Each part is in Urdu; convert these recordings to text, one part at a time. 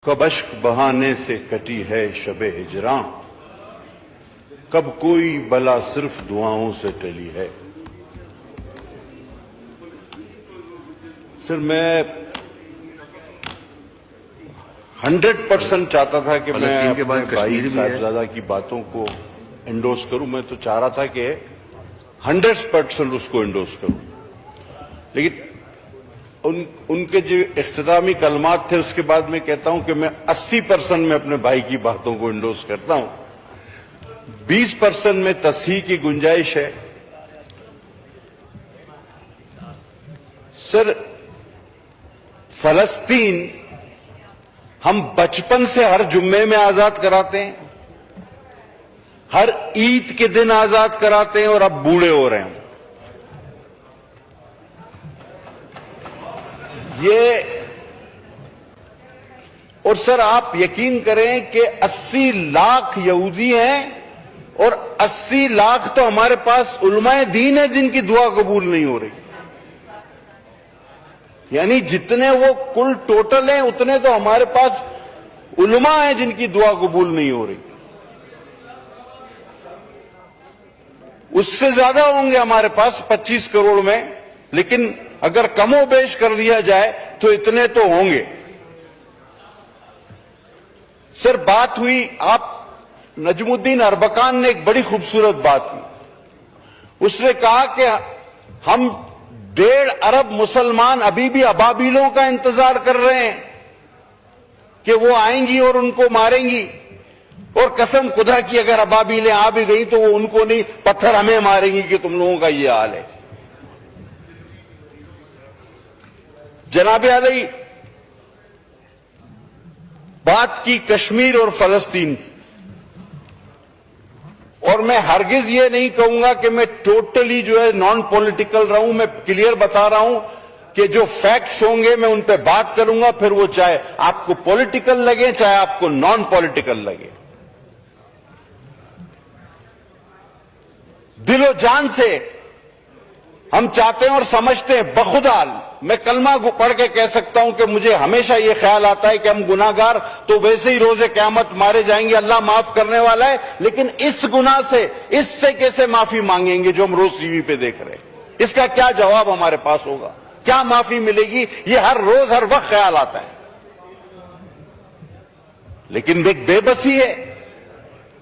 کب اشک بہانے سے کٹی ہے شب ہجراں، کب کوئی بلا صرف دعاؤں سے ٹلی ہے۔ سر میں 100% چاہتا تھا کہ میں اپنے بھائی صاحبزادہ کی باتوں کو انڈورس کروں، میں تو چاہ رہا تھا کہ 100% اس کو انڈورس کروں، لیکن ان کے جو اختتامی کلمات تھے اس کے بعد میں کہتا ہوں کہ میں 80% میں اپنے بھائی کی باتوں کو انڈورس کرتا ہوں، 20% میں تصحیح کی گنجائش ہے۔ سر، فلسطین ہم بچپن سے ہر جمعے میں آزاد کراتے ہیں، ہر عید کے دن آزاد کراتے ہیں، اور اب بوڑھے ہو رہے ہیں۔ اور سر آپ یقین کریں کہ 80 لاکھ یہودی ہیں اور 80 لاکھ تو ہمارے پاس علماء دین ہیں جن کی دعا قبول نہیں ہو رہی، یعنی جتنے وہ کل ٹوٹل ہیں اتنے تو ہمارے پاس علماء ہیں جن کی دعا قبول نہیں ہو رہی۔ اس سے زیادہ ہوں گے ہمارے پاس 25 کروڑ میں، لیکن اگر کم و بیش کر لیا جائے تو اتنے تو ہوں گے۔ سر بات ہوئی، آپ نجم الدین اربکان نے ایک بڑی خوبصورت بات کی، اس نے کہا کہ ہم 1.5 ارب مسلمان ابھی بھی ابابیلوں کا انتظار کر رہے ہیں کہ وہ آئیں گی اور ان کو ماریں گی، اور قسم خدا کی اگر ابابیلیں آ بھی گئیں تو وہ ان کو نہیں، پتھر ہمیں ماریں گی کہ تم لوگوں کا یہ حال ہے۔ جناب علی، بات کی کشمیر اور فلسطین کی، اور میں ہرگز یہ نہیں کہوں گا کہ میں ٹوٹلی جو ہے نان پولیٹیکل رہوں، میں کلیئر بتا رہا ہوں کہ جو فیکٹس ہوں گے میں ان پہ بات کروں گا، پھر وہ چاہے آپ کو پولیٹیکل لگے چاہے آپ کو نان پولیٹیکل لگے۔ دل و جان سے ہم چاہتے ہیں اور سمجھتے ہیں، بخدا میں کلمہ پڑھ کے کہہ سکتا ہوں کہ مجھے ہمیشہ یہ خیال آتا ہے کہ ہم گناہگار تو ویسے ہی روز قیامت مارے جائیں گے، اللہ معاف کرنے والا ہے، لیکن اس گناہ سے، اس سے کیسے معافی مانگیں گے جو ہم روز ٹی وی پہ دیکھ رہے ہیں؟ اس کا کیا جواب ہمارے پاس ہوگا؟ کیا معافی ملے گی؟ یہ ہر روز ہر وقت خیال آتا ہے، لیکن ایک بے بسی ہے،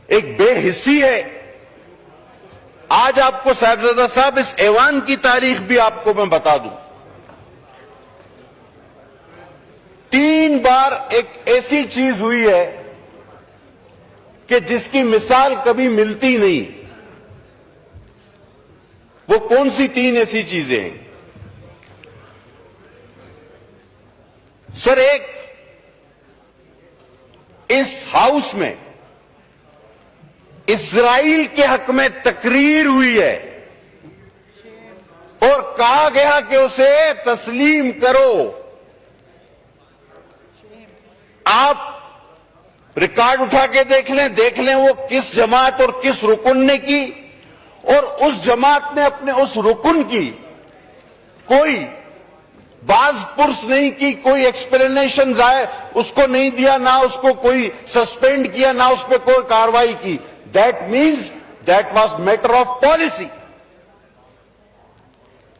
ایک بے حسی ہے۔ آج آپ کو صاحبزادہ صاحب اس ایوان کی تاریخ بھی آپ کو میں بتا دوں، 3 بار ایک ایسی چیز ہوئی ہے کہ جس کی مثال کبھی ملتی نہیں۔ وہ کون سی 3 ایسی چیزیں ہیں؟ سر، ایک، اس ہاؤس میں اسرائیل کے حق میں تقریر ہوئی ہے اور کہا گیا کہ اسے تسلیم کرو۔ آپ ریکارڈ اٹھا کے دیکھ لیں وہ کس جماعت اور کس رکن نے کی، اور اس جماعت نے اپنے اس رکن کی کوئی باز پرس نہیں کی، کوئی ایکسپلینیشن اس کو نہیں دیا، نہ اس کو کوئی سسپینڈ کیا، نہ اس پہ کوئی کاروائی کی۔ That means that was matter of policy۔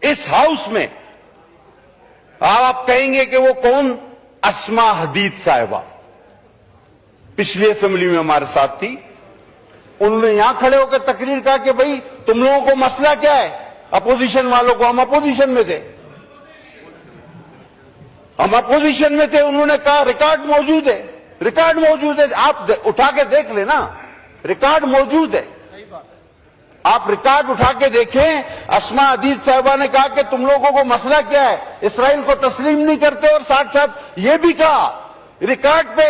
اس ہاؤس میں آپ کہیں گے کہ وہ کون؟ اسما حدید صاحبہ پچھلی اسمبلی میں ہمارے ساتھ تھی، انہوں نے یہاں کھڑے ہو کے تقریر کہا کہ بھئی تم لوگوں کو مسئلہ کیا ہے؟ اپوزیشن والوں کو، ہم اپوزیشن میں تھے، ہم اپوزیشن میں تھے، انہوں نے کہا ریکارڈ موجود ہے، ریکارڈ موجود ہے، آپ اٹھا کے دیکھ لیں نا، ریکارڈ موجود ہے، آپ ریکارڈ اٹھا کے دیکھیں۔ اسما حدید صاحبہ نے کہا کہ تم لوگوں کو مسئلہ کیا ہے؟ اسرائیل کو تسلیم نہیں کرتے، اور ساتھ ساتھ یہ بھی کہا ریکارڈ پہ،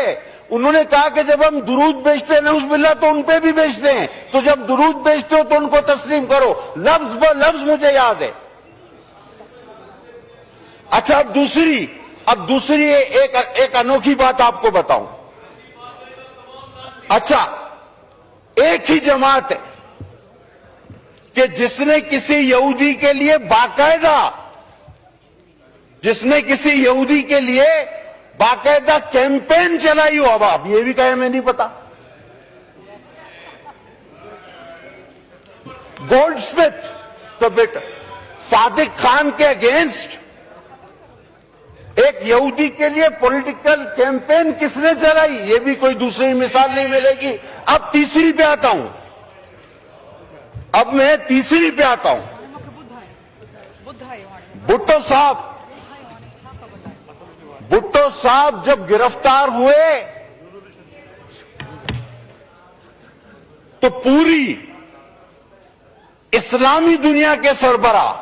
انہوں نے کہا کہ جب ہم درود بیچتے ہیں نعوذ باللہ تو ان پہ بھی بیچتے ہیں، تو جب درود بیچتے ہو تو ان کو تسلیم کرو، لفظ ب لفظ مجھے یاد ہے۔ اچھا، اب دوسری ایک انوکھی بات آپ کو بتاؤں۔ اچھا، ایک ہی جماعت ہے کہ جس نے کسی یہودی کے لیے باقاعدہ کیمپین چلائی ہو. اب آپ یہ بھی کہیں میں نہیں پتا. گولڈ اسمتھ تو بیٹا صادق خان کے اگینسٹ ایک یہودی کے لیے پولیٹیکل کیمپین کس نے چلائی؟ یہ بھی کوئی دوسری مثال نہیں ملے گی. اب تیسری پہ آتا ہوں. اب میں تیسری پہ آتا ہوں. بھٹو صاحب جب گرفتار ہوئے تو پوری اسلامی دنیا کے سربراہ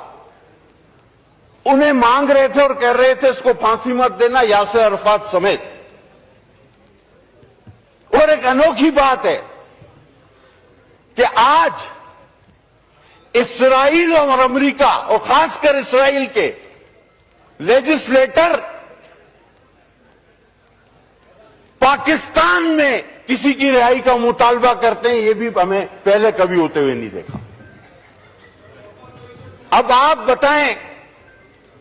انہیں مانگ رہے تھے اور کہہ رہے تھے اس کو پھانسی مت دینا، یاسر عرفات سمیت. اور ایک انوکھی بات ہے کہ آج اسرائیل اور امریکہ اور خاص کر اسرائیل کے لیجسلیٹر پاکستان میں کسی کی رہائی کا مطالبہ کرتے ہیں. یہ بھی ہمیں پہلے کبھی ہوتے ہوئے نہیں دیکھا. اب آپ بتائیں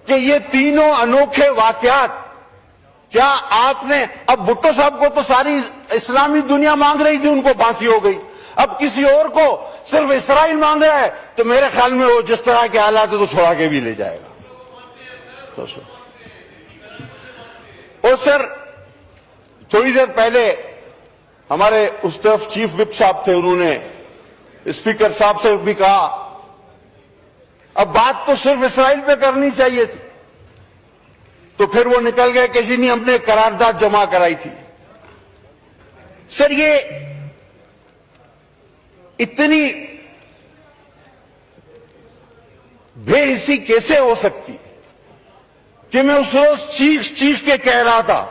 کہ یہ تینوں انوکھے واقعات کیا آپ نے، اب بھٹو صاحب کو تو ساری اسلامی دنیا مانگ رہی تھی، ان کو پھانسی ہو گئی. اب کسی اور کو صرف اسرائیل مانگ رہا ہے تو میرے خیال میں وہ جس طرح کے حالات ہے تو چھوڑا کے بھی لے جائے گا. اور سر تھوڑی دیر پہلے ہمارے اس طرف چیف وپ صاحب تھے، انہوں نے اسپیکر صاحب سے بھی کہا اب بات تو صرف اسرائیل پہ کرنی چاہیے تھی، تو پھر وہ نکل گئے کہ جی نہیں ہم نے قرارداد جمع کرائی تھی. سر یہ اتنی بے حسی کیسے ہو سکتی کہ میں اس روز چیخ چیخ کے کہہ رہا تھا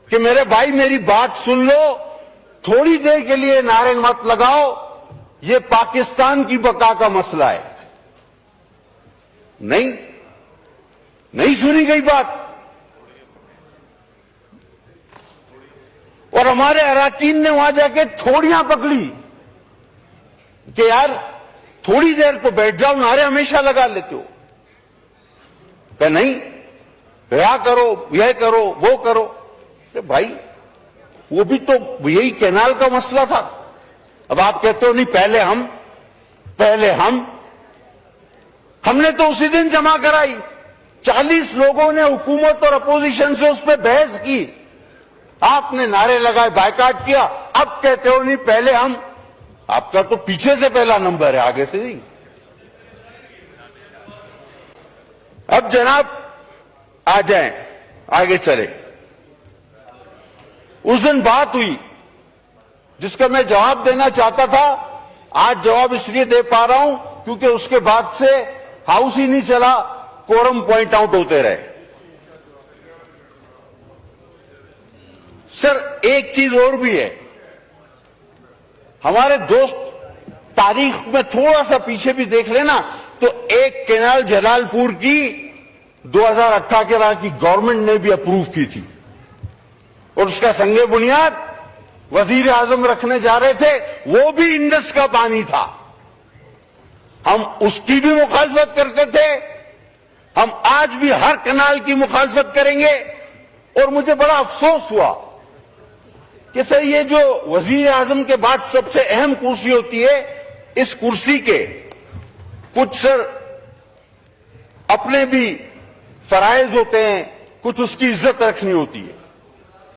کہ میرے بھائی میری بات سن لو، تھوڑی دیر کے لیے نعرے مت لگاؤ، یہ پاکستان کی بقا کا مسئلہ ہے. نہیں سنی گئی بات. اور ہمارے اراکین نے وہاں جا کے تھوڑیاں پکڑی کہ یار تھوڑی دیر تو بیٹھ جاؤ، نعرے ہمیشہ لگا لیتے ہو. کہ نہیں رہا کرو، یہ کرو وہ کرو. بھائی وہ بھی تو یہی کینال کا مسئلہ تھا. اب آپ کہتے ہو نہیں پہلے ہم نے تو اسی دن جمع کرائی. 40 لوگوں نے حکومت اور اپوزیشن سے اس پہ بحث کی، آپ نے نعرے لگائے، بائیکاٹ کیا. اب کہتے ہو نہیں پہلے ہم. آپ کا تو پیچھے سے پہلا نمبر ہے، آگے سے نہیں. اب جناب آ جائیں، آگے چلے. اس دن بات ہوئی جس کا میں جواب دینا چاہتا تھا، آج جواب اس لیے دے پا رہا ہوں کیونکہ اس کے بعد سے ہاؤس ہی نہیں چلا، کورم پوائنٹ آؤٹ ہوتے رہے. سر ایک چیز اور بھی ہے، ہمارے دوست تاریخ میں تھوڑا سا پیچھے بھی دیکھ لینا تو ایک کینال جلال پور کی 2018 کی گورنمنٹ نے بھی اپروو کی تھی اور اس کا سنگ بنیاد وزیر اعظم رکھنے جا رہے تھے، وہ بھی انڈس کا پانی تھا. ہم اس کی بھی مخالفت کرتے تھے، ہم آج بھی ہر کنال کی مخالفت کریں گے. اور مجھے بڑا افسوس ہوا کہ سر یہ جو وزیر اعظم کے بعد سب سے اہم کرسی ہوتی ہے، اس کرسی کے کچھ سر اپنے بھی فرائض ہوتے ہیں، کچھ اس کی عزت رکھنی ہوتی ہے.